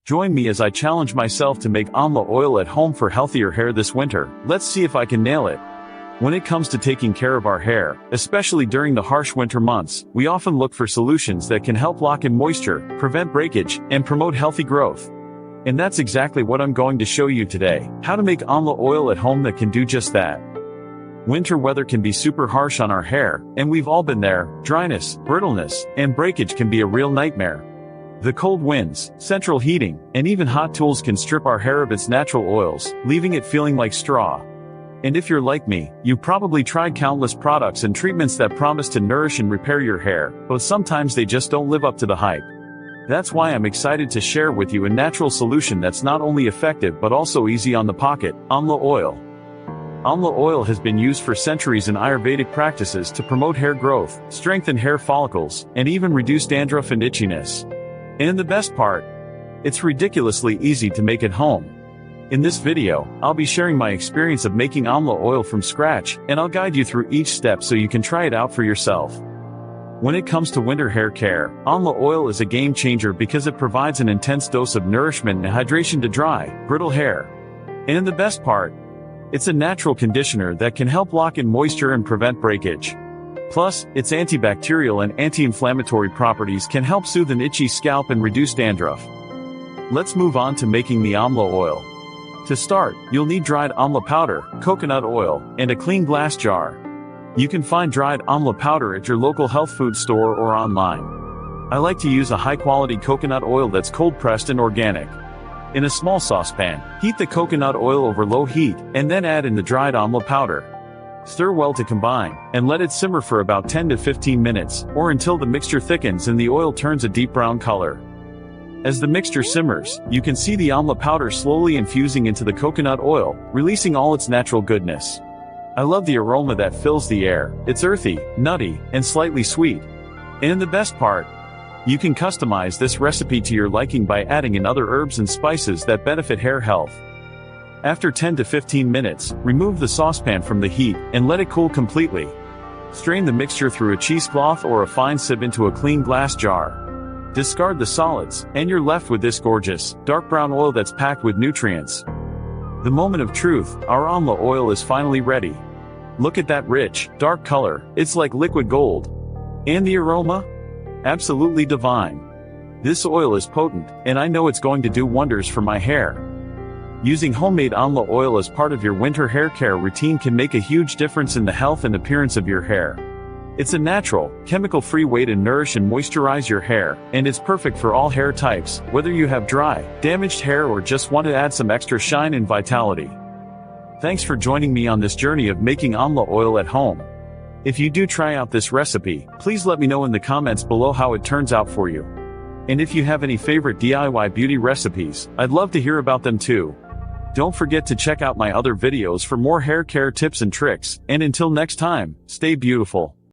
Join me as I challenge myself to make Amla oil at home for healthier hair this winter. Let's see if I can nail it. When it comes to taking care of our hair, especially during the harsh winter months, we often look for solutions that can help lock in moisture, prevent breakage, and promote healthy growth. And that's exactly what I'm going to show you today: how to make Amla oil at home that can do just that. Winter weather can be super harsh on our hair, and we've all been there. Dryness, brittleness, and breakage can be a real nightmare. The cold winds, central heating, and even hot tools can strip our hair of its natural oils, leaving it feeling like straw. And if you're like me, you've probably tried countless products and treatments that promise to nourish and repair your hair, but sometimes they just don't live up to the hype. That's why I'm excited to share with you a natural solution that's not only effective but also easy on the pocket: Amla oil. Amla oil has been used for centuries in Ayurvedic practices to promote hair growth, strengthen hair follicles, and even reduce dandruff and itchiness. And the best part? It's ridiculously easy to make at home. In this video, I'll be sharing my experience of making Amla oil from scratch, and I'll guide you through each step so you can try it out for yourself. When it comes to winter hair care, Amla oil is a game changer because it provides an intense dose of nourishment and hydration to dry, brittle hair. And the best part? It's a natural conditioner that can help lock in moisture and prevent breakage. Plus, its antibacterial and anti-inflammatory properties can help soothe an itchy scalp and reduce dandruff. Let's move on to making the Amla oil. To start, you'll need dried amla powder, coconut oil, and a clean glass jar. You can find dried amla powder at your local health food store or online. I like to use a high-quality coconut oil that's cold-pressed and organic. In a small saucepan, heat the coconut oil over low heat, and then add in the dried amla powder. Stir well to combine, and let it simmer for about 10 to 15 minutes, or until the mixture thickens and the oil turns a deep brown color. As the mixture simmers, you can see the amla powder slowly infusing into the coconut oil, releasing all its natural goodness. I love the aroma that fills the air. It's earthy, nutty, and slightly sweet. And the best part? You can customize this recipe to your liking by adding in other herbs and spices that benefit hair health. After 10 to 15 minutes, remove the saucepan from the heat and let it cool completely. Strain the mixture through a cheesecloth or a fine sieve into a clean glass jar. Discard the solids, and you're left with this gorgeous, dark brown oil that's packed with nutrients. The moment of truth: our Amla oil is finally ready. Look at that rich, dark color. It's like liquid gold. And the aroma? Absolutely divine. This oil is potent, and I know it's going to do wonders for my hair. Using homemade Amla oil as part of your winter hair care routine can make a huge difference in the health and appearance of your hair. It's a natural, chemical-free way to nourish and moisturize your hair, and it's perfect for all hair types, whether you have dry, damaged hair or just want to add some extra shine and vitality. Thanks for joining me on this journey of making Amla oil at home. If you do try out this recipe, please let me know in the comments below how it turns out for you. And if you have any favorite DIY beauty recipes, I'd love to hear about them too. Don't forget to check out my other videos for more hair care tips and tricks, and until next time, stay beautiful.